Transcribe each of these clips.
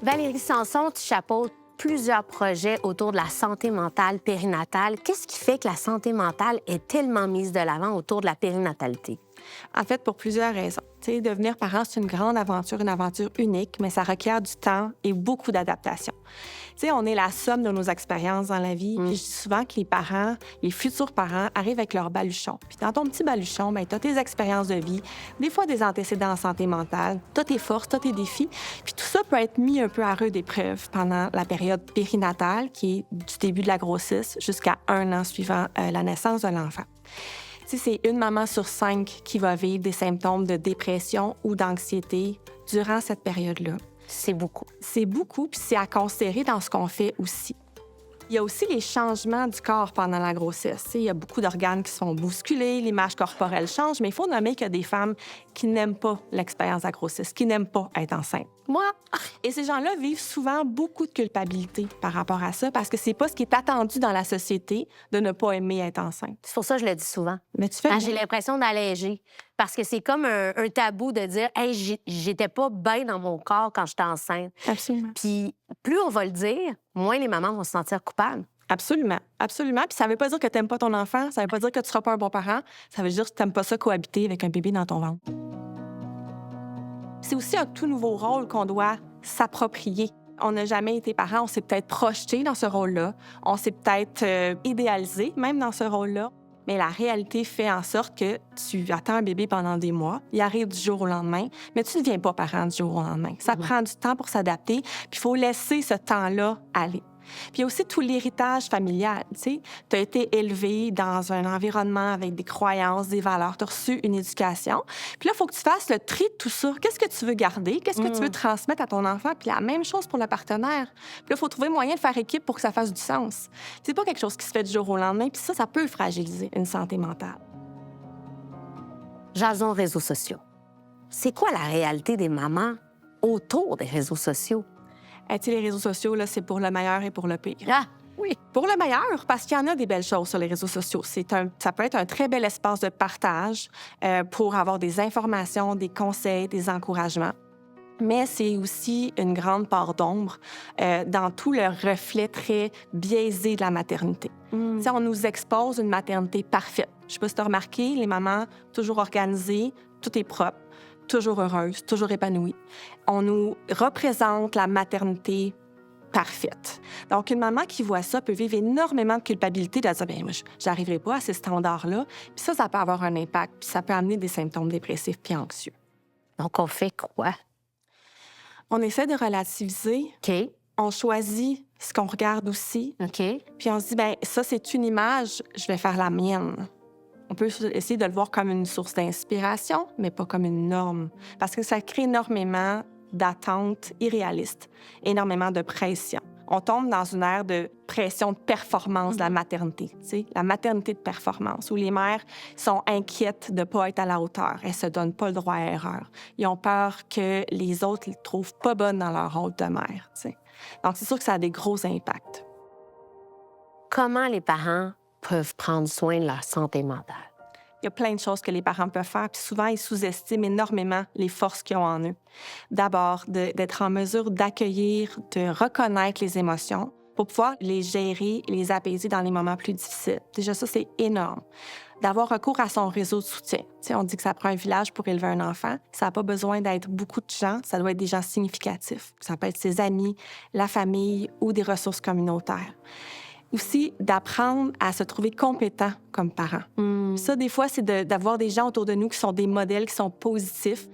Valérie Sanson, tu chapeautes plusieurs projets autour de la santé mentale périnatale. Qu'est-ce qui fait que la santé mentale est tellement mise de l'avant autour de la périnatalité? En fait, pour plusieurs raisons. Tu sais, devenir parent, c'est une aventure unique, mais ça requiert du temps et beaucoup d'adaptation. Tu sais, on est la somme de nos expériences dans la vie. Puis je dis souvent que les parents, les futurs parents, arrivent avec leur baluchon. Puis dans ton petit baluchon, tu as tes expériences de vie, des fois des antécédents en santé mentale, tu as tes forces, tu as tes défis. Puis tout ça peut être mis un peu à rude épreuve pendant la période périnatale, qui est du début de la grossesse jusqu'à 1 an suivant la naissance de l'enfant. C'est une maman sur 5 qui va vivre des symptômes de dépression ou d'anxiété durant cette période-là. C'est beaucoup. C'est beaucoup, puis c'est à considérer dans ce qu'on fait aussi. Il y a aussi les changements du corps pendant la grossesse. Il y a beaucoup d'organes qui sont bousculés, l'image corporelle change, mais il faut nommer qu'il y a des femmes qui n'aiment pas l'expérience de la grossesse, qui n'aiment pas être enceinte. Moi, Et ces gens-là vivent souvent beaucoup de culpabilité par rapport à ça, parce que c'est pas ce qui est attendu dans la société de ne pas aimer être enceinte. c'est pour ça que je le dis souvent. Mais tu fais J'ai l'impression d'alléger. Parce que c'est comme un tabou de dire « Hey, j'étais pas bien dans mon corps quand j'étais enceinte. » Absolument. Puis plus on va le dire, moins les mamans vont se sentir coupables. Absolument, absolument. Puis ça veut pas dire que t'aimes pas ton enfant, ça veut pas dire que tu seras pas un bon parent, ça veut dire que t'aimes pas ça cohabiter avec un bébé dans ton ventre. C'est aussi un tout nouveau rôle qu'on doit s'approprier. On n'a jamais été parent, on s'est peut-être projeté dans ce rôle-là, on s'est peut-être idéalisé même dans ce rôle-là. Mais la réalité fait en sorte que tu attends un bébé pendant des mois, il arrive du jour au lendemain, mais tu ne deviens pas parent du jour au lendemain. Ça prend du temps pour s'adapter, puis il faut laisser ce temps-là aller. Puis il y a aussi tout l'héritage familial, tu sais. Tu as été élevé dans un environnement avec des croyances, des valeurs, tu as reçu une éducation. Puis là, il faut que tu fasses le tri de tout ça. Qu'est-ce que tu veux garder? Qu'est-ce que tu veux transmettre à ton enfant? Puis la même chose pour le partenaire. Puis là, il faut trouver moyen de faire équipe pour que ça fasse du sens. C'est pas quelque chose qui se fait du jour au lendemain, puis ça peut fragiliser une santé mentale. Jason réseaux sociaux. C'est quoi la réalité des mamans autour des réseaux sociaux? Tu sais, les réseaux sociaux, là, c'est pour le meilleur et pour le pire. Ah, oui. Pour le meilleur, parce qu'il y en a des belles choses sur les réseaux sociaux. Ça peut être un très bel espace de partage pour avoir des informations, des conseils, des encouragements. Mais c'est aussi une grande part d'ombre dans tout le reflet très biaisé de la maternité. Tu sais, on nous expose une maternité parfaite. Je sais pas si tu as remarqué, les mamans toujours organisées, tout est propre, toujours heureuse, toujours épanouie. On nous représente la maternité parfaite. Donc, une maman qui voit ça peut vivre énormément de culpabilité de dire « Bien, moi, j'arriverai pas à ces standards-là. » Puis ça peut avoir un impact, puis ça peut amener des symptômes dépressifs puis anxieux. Donc, on fait quoi? On essaie de relativiser. OK. On choisit ce qu'on regarde aussi. OK. Puis on se dit « Bien, ça, c'est une image, je vais faire la mienne. » On peut essayer de le voir comme une source d'inspiration, mais pas comme une norme, parce que ça crée énormément d'attentes irréalistes, énormément de pression. On tombe dans une ère de pression de performance de la maternité, tu sais, la maternité de performance, où les mères sont inquiètes de ne pas être à la hauteur. Elles ne se donnent pas le droit à l'erreur. Ils ont peur que les autres ne les trouvent pas bonnes dans leur rôle de mère, tu sais. Donc, c'est sûr que ça a des gros impacts. Comment les parents peuvent prendre soin de leur santé mentale? Il y a plein de choses que les parents peuvent faire, puis souvent, ils sous-estiment énormément les forces qu'ils ont en eux. D'abord, d'être en mesure d'accueillir, de reconnaître les émotions pour pouvoir les gérer et les apaiser dans les moments plus difficiles. Déjà, ça, c'est énorme. D'avoir recours à son réseau de soutien. Tu sais, on dit que ça prend un village pour élever un enfant. Ça n'a pas besoin d'être beaucoup de gens, ça doit être des gens significatifs. Ça peut être ses amis, la famille ou des ressources communautaires. Aussi, d'apprendre à se trouver compétent comme parent. Ça, des fois, c'est d'avoir des gens autour de nous qui sont des modèles, qui sont positifs,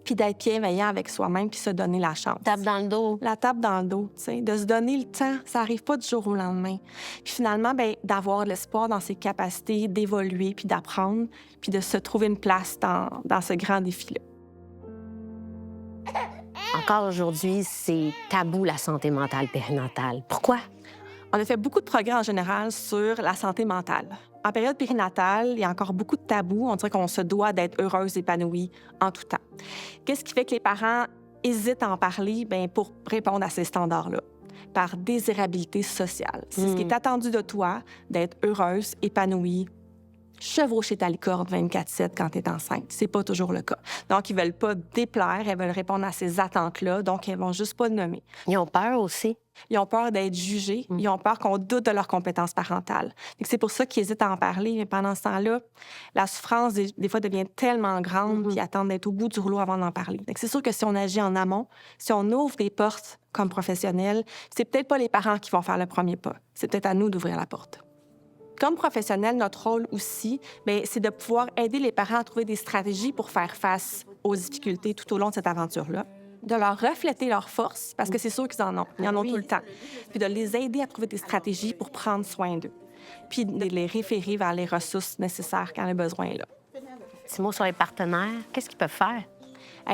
puis d'être bienveillant avec soi-même, puis se donner la chance. Tape dans le dos. La tape dans le dos, tu sais, de se donner le temps. Ça n'arrive pas du jour au lendemain. Puis finalement, bien, d'avoir l'espoir dans ses capacités, d'évoluer, puis d'apprendre, puis de se trouver une place dans ce grand défi-là. Encore aujourd'hui, c'est tabou, la santé mentale périnatale. Pourquoi? On a fait beaucoup de progrès en général sur la santé mentale. En période périnatale, il y a encore beaucoup de tabous. On dirait qu'on se doit d'être heureuse, épanouie en tout temps. Qu'est-ce qui fait que les parents hésitent à en parler? Bien, pour répondre à ces standards-là, par désirabilité sociale. C'est ce qui est attendu de toi, d'être heureuse, épanouie, chevaucher ta licorne 24/7 quand tu es enceinte. C'est pas toujours le cas. Donc, ils veulent pas déplaire, elles veulent répondre à ces attentes-là, donc elles vont juste pas nommer. Ils ont peur aussi. Ils ont peur d'être jugés, ils ont peur qu'on doute de leurs compétences parentales. C'est pour ça qu'ils hésitent à en parler, mais pendant ce temps-là, la souffrance, des fois, devient tellement grande qu'ils attendent d'être au bout du rouleau avant d'en parler. C'est sûr que si on agit en amont, si on ouvre des portes comme professionnels, c'est peut-être pas les parents qui vont faire le premier pas. C'est peut-être à nous d'ouvrir la porte. Comme professionnel, notre rôle aussi, c'est de pouvoir aider les parents à trouver des stratégies pour faire face aux difficultés tout au long de cette aventure-là, de leur refléter leurs forces, parce que c'est sûr qu'ils en ont. Ils en ont tout le temps. Puis de les aider à trouver des stratégies pour prendre soin d'eux. Puis de les référer vers les ressources nécessaires quand le besoin est là. Petit mot sur les partenaires. Qu'est-ce qu'ils peuvent faire?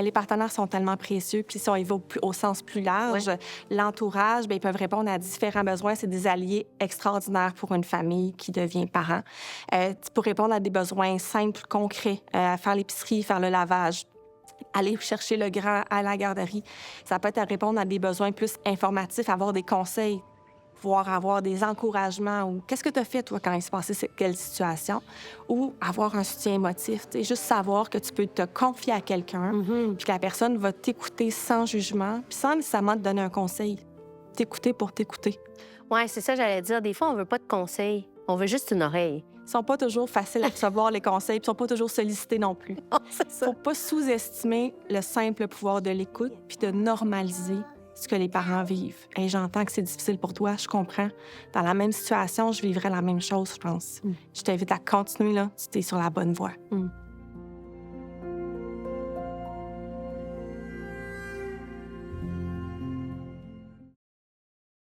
Les partenaires sont tellement précieux. Puis si on y va au sens plus large, l'entourage, ils peuvent répondre à différents besoins. C'est des alliés extraordinaires pour une famille qui devient parent. Pour répondre à des besoins simples, concrets, faire l'épicerie, faire le lavage, aller chercher le grand à la garderie. Ça peut être à répondre à des besoins plus informatifs, avoir des conseils, pouvoir avoir des encouragements ou qu'est-ce que tu as fait, toi, quand il s'est passé quelle situation, ou avoir un soutien émotif. Juste savoir que tu peux te confier à quelqu'un, puis que la personne va t'écouter sans jugement, puis sans nécessairement te donner un conseil. T'écouter pour t'écouter. Oui, c'est ça, j'allais dire. Des fois, on veut pas de conseils. On veut juste une oreille. Ils sont pas toujours faciles à recevoir, les conseils, puis ils sont pas toujours sollicités non plus. C'est ça. Faut pas sous-estimer le simple pouvoir de l'écoute, puis de normaliser ce que les parents vivent. Et j'entends que c'est difficile pour toi, je comprends. Dans la même situation, je vivrais la même chose, je pense. Je t'invite à continuer, là. Tu es sur la bonne voie.